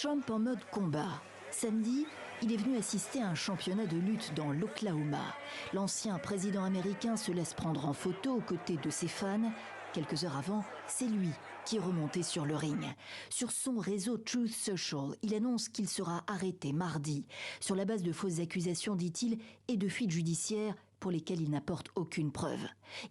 Trump en mode combat. Samedi, il est venu assister à un championnat de lutte dans l'Oklahoma. L'ancien président américain se laisse prendre en photo aux côtés de ses fans. Quelques heures avant, c'est lui qui est remonté sur le ring. Sur son réseau Truth Social, il annonce qu'il sera arrêté mardi sur la base de fausses accusations, dit-il, et de fuites judiciaires pour lesquelles il n'apporte aucune preuve.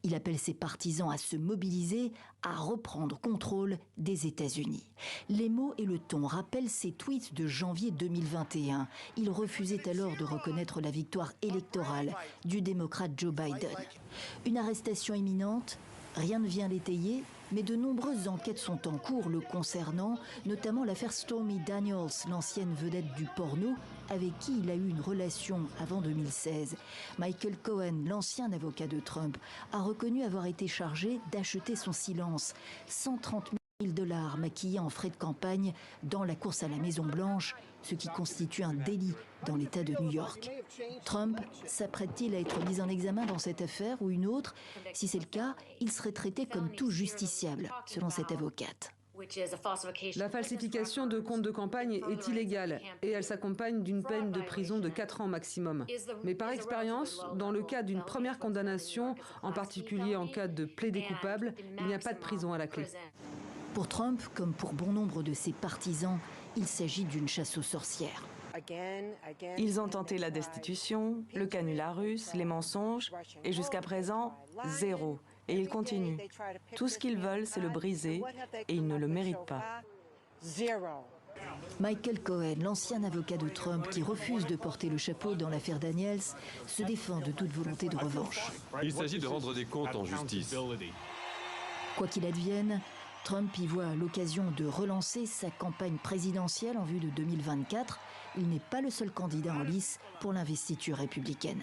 Il appelle ses partisans à se mobiliser, à reprendre contrôle des États-Unis. Les mots et le ton rappellent ses tweets de janvier 2021. Il refusait alors de reconnaître la victoire électorale du démocrate Joe Biden. Une arrestation imminente? Rien ne vient l'étayer, mais de nombreuses enquêtes sont en cours le concernant, notamment l'affaire Stormy Daniels, l'ancienne vedette du porno, avec qui il a eu une relation avant 2016. Michael Cohen, l'ancien avocat de Trump, a reconnu avoir été chargé d'acheter son silence. 130 000 $ maquillés en frais de campagne dans la course à la Maison-Blanche, ce qui constitue un délit dans l'État de New York. Trump s'apprête-t-il à être mis en examen dans cette affaire ou une autre? Si c'est le cas, il serait traité comme tout justiciable, selon cette avocate. La falsification de comptes de campagne est illégale et elle s'accompagne d'une peine de prison de 4 ans maximum. Mais par expérience, dans le cas d'une première condamnation, en particulier en cas de plaidé coupable, il n'y a pas de prison à la clé. Pour Trump, comme pour bon nombre de ses partisans, il s'agit d'une chasse aux sorcières. Ils ont tenté la destitution, le canular russe, les mensonges, et jusqu'à présent, zéro. Et ils continuent. Tout ce qu'ils veulent, c'est le briser, et ils ne le méritent pas. Michael Cohen, l'ancien avocat de Trump qui refuse de porter le chapeau dans l'affaire Daniels, se défend de toute volonté de revanche. Il s'agit de rendre des comptes en justice. Quoi qu'il advienne, Trump y voit l'occasion de relancer sa campagne présidentielle en vue de 2024. Il n'est pas le seul candidat en lice pour l'investiture républicaine.